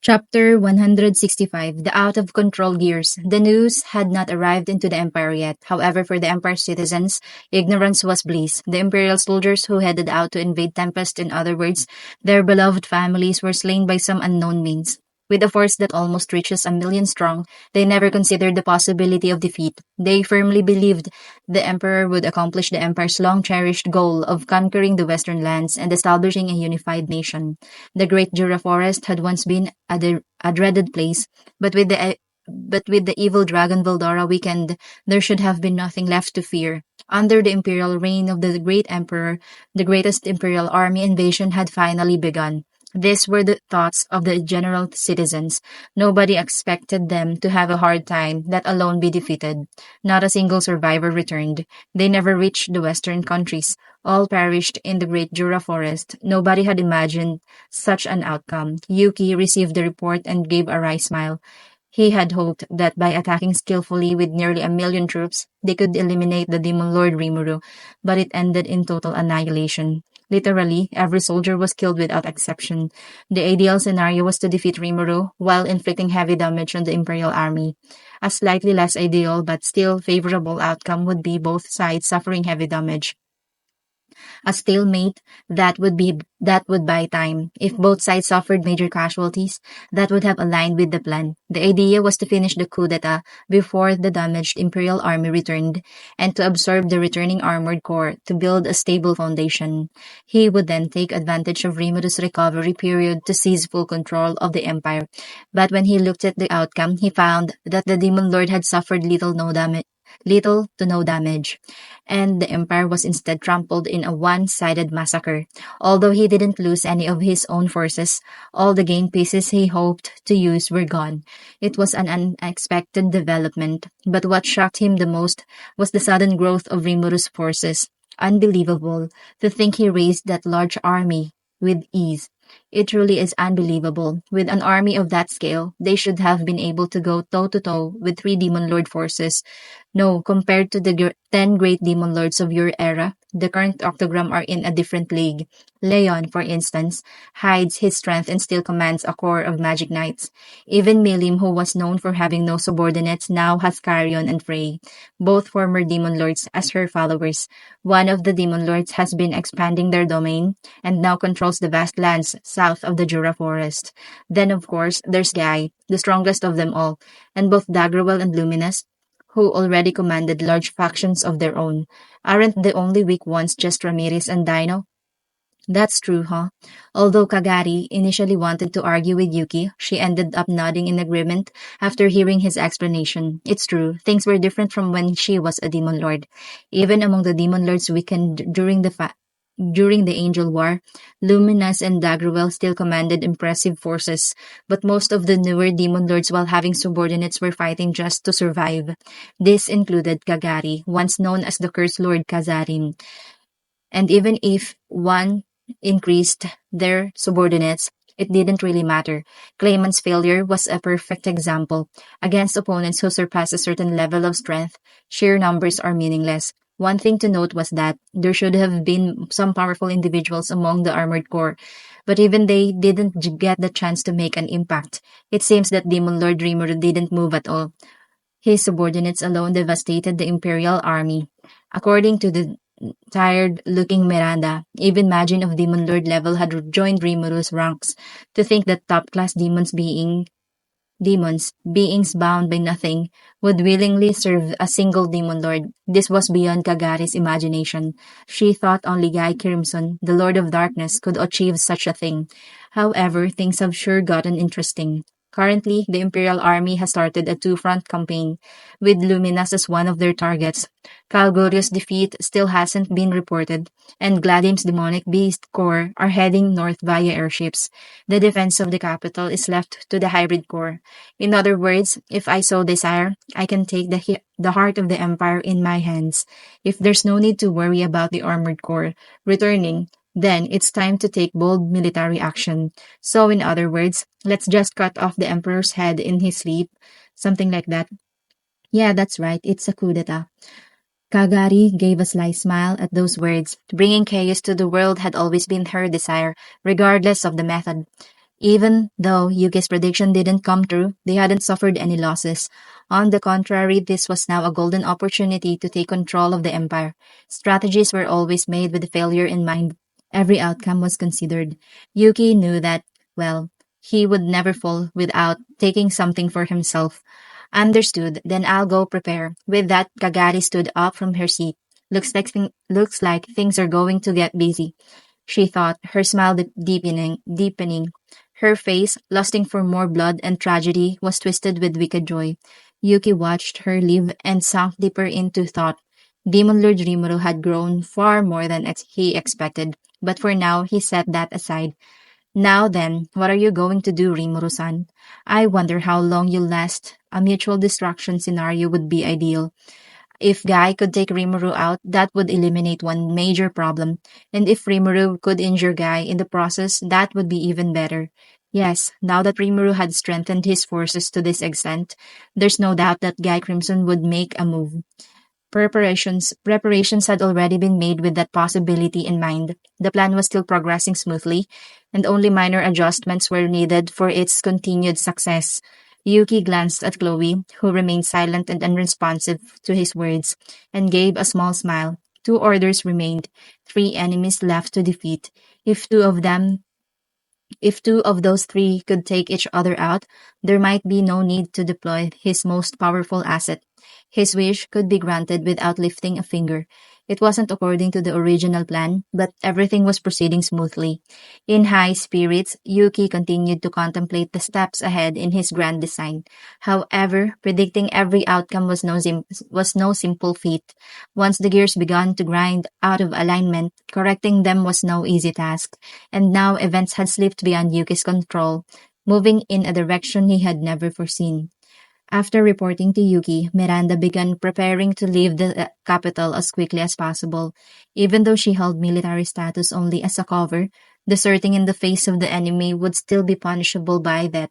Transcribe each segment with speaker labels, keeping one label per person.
Speaker 1: Chapter 165 The Out of Control Gears. The news had not arrived into the Empire yet. However, for the Empire's citizens, ignorance was bliss. The Imperial soldiers who headed out to invade Tempest, in other words, their beloved families, were slain by some unknown means. With a force that almost reaches 1 million strong, they never considered the possibility of defeat. They firmly believed the Emperor would accomplish the Empire's long cherished goal of conquering the Western lands and establishing a unified nation. The Great Jura Forest had once been a dreaded place, but with the evil dragon Valdora weakened, there should have been nothing left to fear. Under the imperial reign of the great emperor, the greatest imperial army invasion had finally begun. These were the thoughts of the general citizens. Nobody expected them to have a hard time, let alone be defeated. Not a single survivor returned. They never reached the western countries. All perished in the Great Jura Forest. Nobody had imagined such an outcome. Yuki received the report and gave a wry smile. He had hoped that by attacking skillfully with nearly 1 million troops, they could eliminate the demon lord Rimuru, but it ended in total annihilation. Literally, every soldier was killed without exception. The ideal scenario was to defeat Rimuru while inflicting heavy damage on the Imperial army. A slightly less ideal but still favorable outcome would be both sides suffering heavy damage. A stalemate that would buy time. If both sides suffered major casualties, that would have aligned with the plan. The idea was to finish the coup d'etat before the damaged imperial army returned, and to absorb the returning armored corps to build a stable foundation. He would then take advantage of Rimuru's recovery period to seize full control of the empire. But when he looked at the outcome, he found that the demon lord had suffered little to no damage, and the empire was instead trampled in a one-sided massacre. Although he didn't lose any of his own forces, all the game pieces he hoped to use were gone. It was an unexpected development, but what shocked him the most was the sudden growth of Rimuru's forces. Unbelievable to think he raised that large army with ease. It truly is unbelievable. With an army of that scale, they should have been able to go toe to toe with 3 demon lord forces. No, compared to the 10 great demon lords of your era, the current octogram are in a different league. Leon, for instance, hides his strength and still commands a corps of magic knights. Even Milim, who was known for having no subordinates, now has Carrion and Frey, both former demon lords, as her followers. One of the demon lords has been expanding their domain and now controls the vast lands south of the Jura Forest. Then, of course, there's Guy, the strongest of them all, and both Daggerwell and Luminous, who already commanded large factions of their own. Aren't the only weak ones just Ramirez and Dino? That's true, huh? Although Kagari initially wanted to argue with Yuki, she ended up nodding in agreement after hearing his explanation. It's true, things were different from when she was a demon lord. Even among the demon lords weakened during the Angel War, Luminous and Daggerwell still commanded impressive forces, but most of the newer demon lords, while having subordinates, were fighting just to survive. This included Kagari, once known as the Cursed Lord Kazarin. And even if one increased their subordinates, it didn't really matter. Clayman's failure was a perfect example. Against opponents who surpass a certain level of strength, sheer numbers are meaningless. One thing to note was that there should have been some powerful individuals among the armored corps, but even they didn't get the chance to make an impact. It seems that Demon Lord Rimuru didn't move at all. His subordinates alone devastated the Imperial army. According to the tired-looking Miranda, even Majin of Demon Lord level had joined Rimuru's ranks. To think that top-class beings bound by nothing, would willingly serve a single demon lord. This was beyond Kagari's imagination. She thought only Guy Crimson, the Lord of Darkness, could achieve such a thing. However, things have sure gotten interesting. Currently, the Imperial Army has started a two-front campaign, with Luminous as one of their targets. Calgorius' defeat still hasn't been reported, and Gladim's demonic beast corps are heading north via airships. The defense of the capital is left to the hybrid corps. In other words, if I so desire, I can take the heart of the Empire in my hands. If there's no need to worry about the armored corps returning, then it's time to take bold military action. So in other words, let's just cut off the Emperor's head in his sleep. Something like that. Yeah, that's right. It's a coup d'etat. Kagari gave a sly smile at those words. Bringing chaos to the world had always been her desire, regardless of the method. Even though Yuki's prediction didn't come true, they hadn't suffered any losses. On the contrary, this was now a golden opportunity to take control of the empire. Strategies were always made with failure in mind. Every outcome was considered. Yuki knew that, well, he would never fall without taking something for himself. Understood, then I'll go prepare. With that, Kagari stood up from her seat. Looks like things are going to get busy, she thought, her smile deepening. Her face, lusting for more blood and tragedy, was twisted with wicked joy. Yuki watched her leave and sank deeper into thought. Demon Lord Rimuru had grown far more than he expected, but for now he set that aside. Now then, what are you going to do, Rimuru-san? I wonder how long you'll last. A mutual destruction scenario would be ideal. If Guy could take Rimuru out, that would eliminate one major problem. And if Rimuru could injure Guy in the process, that would be even better. Yes, now that Rimuru had strengthened his forces to this extent, there's no doubt that Guy Crimson would make a move. Preparations had already been made with that possibility in mind. The plan was still progressing smoothly, and only minor adjustments were needed for its continued success. Yuki glanced at Chloe, who remained silent and unresponsive to his words, and gave a small smile. Two orders remained, three enemies left to defeat. If two of them if two of those three could take each other out, there might be no need to deploy his most powerful asset. His wish could be granted without lifting a finger. It wasn't according to the original plan, but everything was proceeding smoothly. In high spirits, Yuki continued to contemplate the steps ahead in his grand design. However, predicting every outcome was no simple feat. Once the gears began to grind out of alignment, correcting them was no easy task. And now events had slipped beyond Yuki's control, moving in a direction he had never foreseen. After reporting to Yuki, Miranda began preparing to leave the capital as quickly as possible. Even though she held military status only as a cover, deserting in the face of the enemy would still be punishable by death.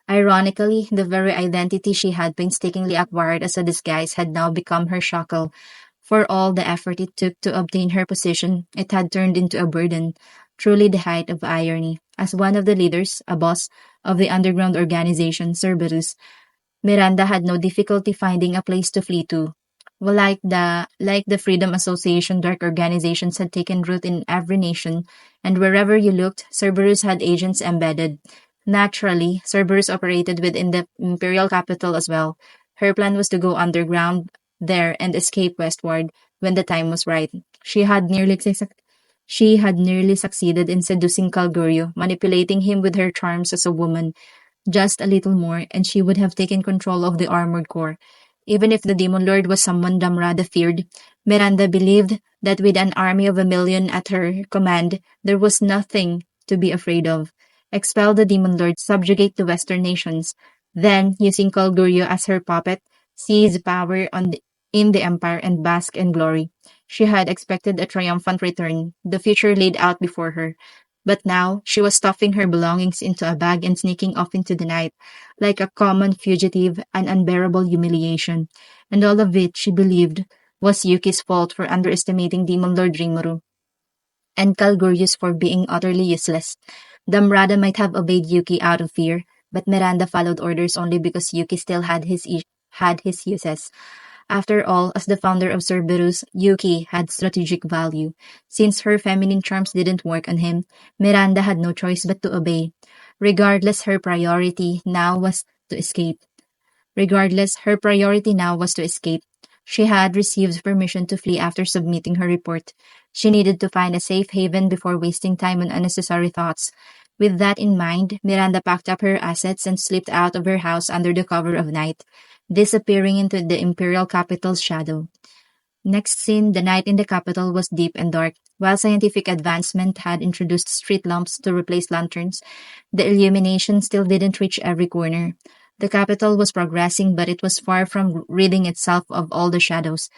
Speaker 1: Ironically, the very identity she had painstakingly acquired as a disguise had now become her shackle. For all the effort it took to obtain her position, it had turned into a burden, truly the height of irony. As one of the leaders, a boss, of the underground organization, Cerberus, Miranda had no difficulty finding a place to flee to. Well, like the Freedom Association, dark organizations had taken root in every nation, and wherever you looked, Cerberus had agents embedded. Naturally, Cerberus operated within the imperial capital as well. Her plan was to go underground there and escape westward when the time was right. She had nearly succeeded in seducing Calgurio, manipulating him with her charms as a woman. Just a little more, and she would have taken control of the armored core. Even if the Demon Lord was someone Damrada feared, Miranda believed that with an army of 1 million at her command, there was nothing to be afraid of. Expel the Demon Lord, subjugate the Western nations, then, using Kolguryo as her puppet, seize power in the Empire and bask in glory. She had expected a triumphant return, the future laid out before her. But now she was stuffing her belongings into a bag and sneaking off into the night, like a common fugitive, an unbearable humiliation. And all of it, she believed, was Yuki's fault for underestimating Demon Lord Rimuru, and Kalgurius for being utterly useless. Damrada might have obeyed Yuki out of fear, but Miranda followed orders only because Yuki still had his uses. After all, as the founder of Cerberus, Yuki had strategic value. Since her feminine charms didn't work on him, Miranda had no choice but to obey. Regardless, her priority now was to escape. Regardless, her priority now was to escape. She had received permission to flee after submitting her report. She needed to find a safe haven before wasting time on unnecessary thoughts. With that in mind, Miranda packed up her assets and slipped out of her house under the cover of night, disappearing into the imperial capital's shadow. Next scene, the night in the capital was deep and dark. While scientific advancement had introduced street lamps to replace lanterns, the illumination still didn't reach every corner. The capital was progressing, but it was far from ridding itself of all the shadows.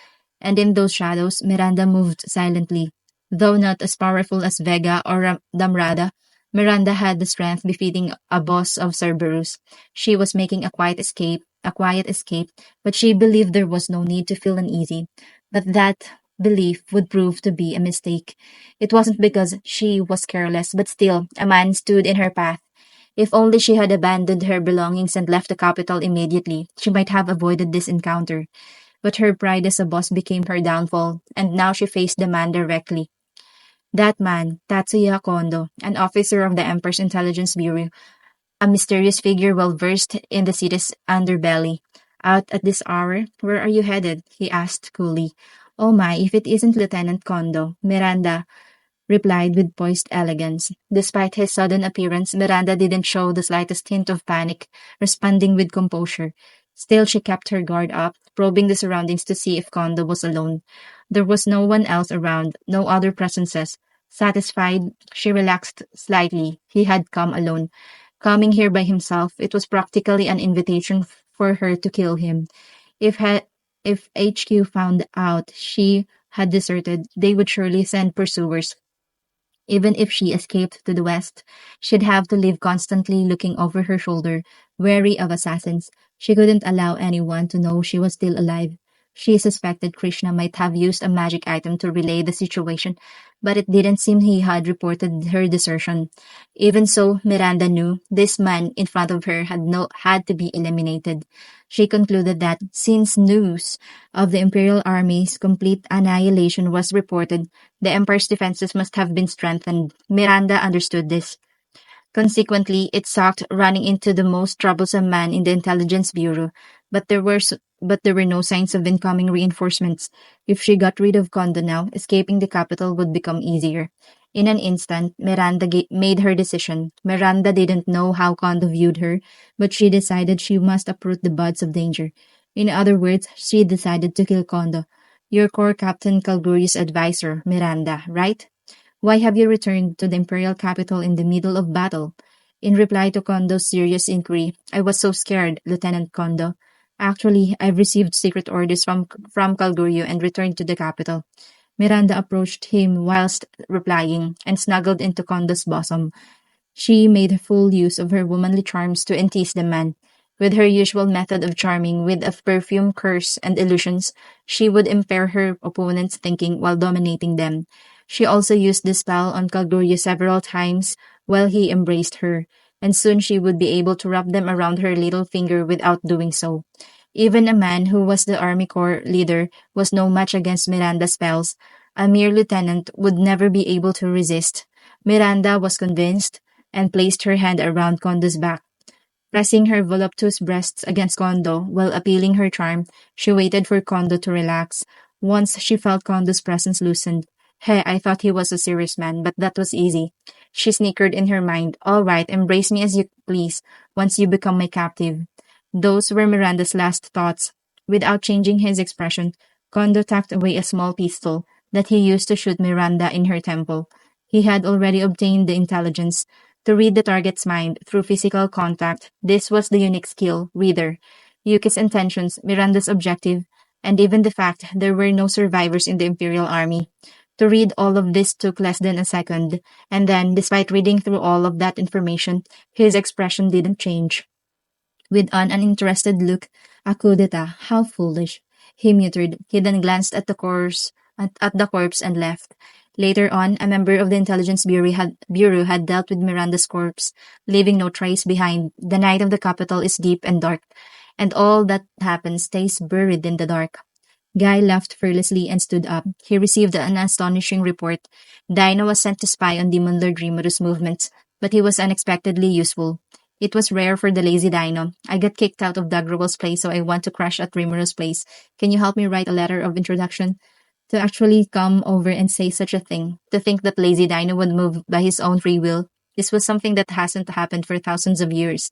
Speaker 1: And in those shadows, Miranda moved silently. Though not as powerful as Vega or Damrada, Miranda had the strength befitting a boss of Cerberus. She was making a quiet escape, but she believed there was no need to feel uneasy. But that belief would prove to be a mistake. It wasn't because she was careless, but still, a man stood in her path. If only she had abandoned her belongings and left the capital immediately, she might have avoided this encounter. But her pride as a boss became her downfall, and now she faced the man directly. That man, Tatsuya Kondo, an officer of the Emperor's Intelligence Bureau, a mysterious figure well versed in the city's underbelly. Out at this hour? Where are you headed? He asked coolly. Oh my, if it isn't Lieutenant Kondo, Miranda replied with poised elegance. Despite his sudden appearance, Miranda didn't show the slightest hint of panic, responding with composure. Still, she kept her guard up, probing the surroundings to see if Kondo was alone. There was no one else around, no other presences. Satisfied, she relaxed slightly. He had come alone. Coming here by himself, it was practically an invitation for her to kill him. If ha- if HQ found out she had deserted, they would surely send pursuers. Even if she escaped to the west, she'd have to live constantly looking over her shoulder, wary of assassins. She couldn't allow anyone to know she was still alive. She suspected Krishna might have used a magic item to relay the situation, but it didn't seem he had reported her desertion. Even so, Miranda knew this man in front of her had to be eliminated. She concluded that since news of the Imperial Army's complete annihilation was reported, the Empire's defenses must have been strengthened. Miranda understood this. Consequently, it sucked running into the most troublesome man in the Intelligence Bureau, but there were no signs of incoming reinforcements. If she got rid of Kondo now, escaping the capital would become easier. In an instant, Miranda made her decision. Miranda didn't know how Kondo viewed her, but she decided she must uproot the buds of danger. In other words, she decided to kill Kondo. You're Corps Captain Calguri's advisor, Miranda, right? Why have you returned to the imperial capital in the middle of battle? In reply to Kondo's serious inquiry, I was so scared, Lieutenant Kondo. Actually, I've received secret orders from Calguryo and returned to the capital. Miranda approached him whilst replying and snuggled into Kondo's bosom. She made full use of her womanly charms to entice the man. With her usual method of charming with a perfume, curse, and illusions, she would impair her opponent's thinking while dominating them. She also used the spell on Kaguryu several times while he embraced her, and soon she would be able to wrap them around her little finger without doing so. Even a man who was the Army Corps leader was no match against Miranda's spells. A mere lieutenant would never be able to resist. Miranda was convinced and placed her hand around Kondo's back. Pressing her voluptuous breasts against Kondo while appealing her charm, she waited for Kondo to relax. Once she felt Kondo's presence loosened. Hey, I thought he was a serious man, but that was easy. She snickered in her mind. All right, embrace me as you please, once you become my captive. Those were Miranda's last thoughts. Without changing his expression, Kondo tucked away a small pistol that he used to shoot Miranda in her temple. He had already obtained the intelligence to read the target's mind through physical contact. This was the unique skill, reader. Yuki's intentions, Miranda's objective, and even the fact there were no survivors in the Imperial Army. To read all of this took less than a second, and then, despite reading through all of that information, his expression didn't change. With an uninterested look, a coup d'etat, how foolish. He muttered. He then glanced at the corpse and left. Later on, a member of the Intelligence Bureau had dealt with Miranda's corpse, leaving no trace behind. The night of the capital is deep and dark, and all that happens stays buried in the dark. Guy laughed fearlessly and stood up. He received an astonishing report. Dino was sent to spy on Demon Lord Rimuru's movements, but he was unexpectedly useful. It was rare for the lazy Dino. I got kicked out of Dagrawal's place, so I want to crash at Rimuru's place. Can you help me write a letter of introduction? To actually come over and say such a thing, to think that lazy Dino would move by his own free will, this was something that hasn't happened for thousands of years.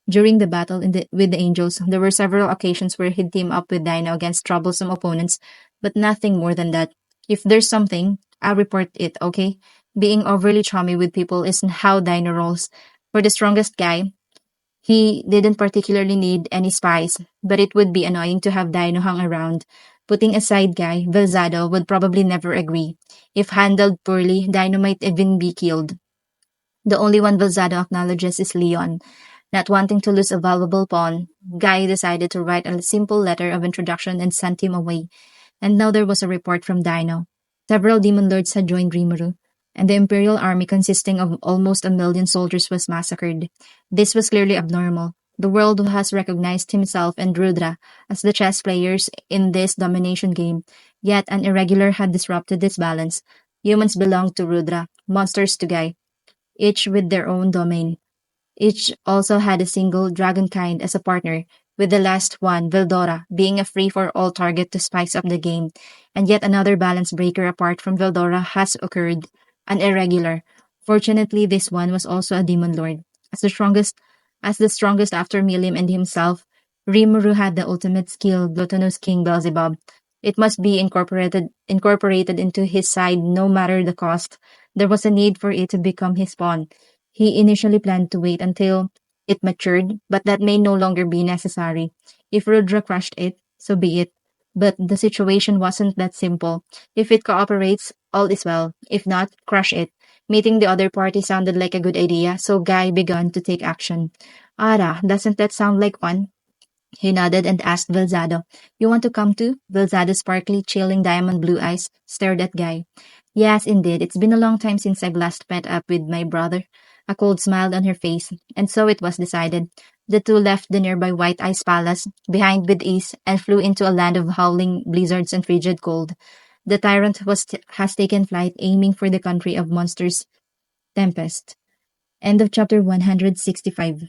Speaker 1: During the battle with the angels, there were several occasions where he'd team up with Dino against troublesome opponents, but nothing more than that. If there's something, I'll report it, okay? Being overly chummy with people isn't how Dino rolls. For the strongest guy, he didn't particularly need any spies, but it would be annoying to have Dino hung around. Putting aside Guy, Velzado would probably never agree. If handled poorly, Dino might even be killed. The only one Velzado acknowledges is Leon. Not wanting to lose a valuable pawn, Guy decided to write a simple letter of introduction and sent him away. And now there was a report from Dino. Several demon lords had joined Rimuru. and the imperial army consisting of almost 1 million soldiers was massacred. This was clearly abnormal. The world has recognized himself and Rudra as the chess players in this domination game, yet an irregular had disrupted this balance. Humans belonged to Rudra, monsters to Guy, each with their own domain. Each also had a single dragonkind as a partner, with the last one, Veldora, being a free-for-all target to spice up the game. And yet another balance breaker apart from Veldora has occurred, an irregular. Fortunately, this one was also a demon lord. As the strongest after Milim and himself, Rimuru had the ultimate skill, Gluttonous King Beelzebub. It must be incorporated into his side no matter the cost. There was a need for it to become his pawn. He initially planned to wait until it matured, but that may no longer be necessary. If Rudra crushed it, so be it. But the situation wasn't that simple. If it cooperates, all is well. If not, crush it. Meeting the other party sounded like a good idea, so Guy began to take action. Ara, doesn't that sound like fun? He nodded and asked Velzado, "You want to come too?" Velzado's sparkly, chilling diamond blue eyes stared at Guy. "Yes, indeed. It's been a long time since I've last met up with my brother." A cold smiled on her face, and so it was decided. The two left the nearby White Ice Palace behind with ease and flew into a land of howling blizzards and frigid cold. The tyrant has taken flight, aiming for the country of monsters. Tempest. End of chapter 165.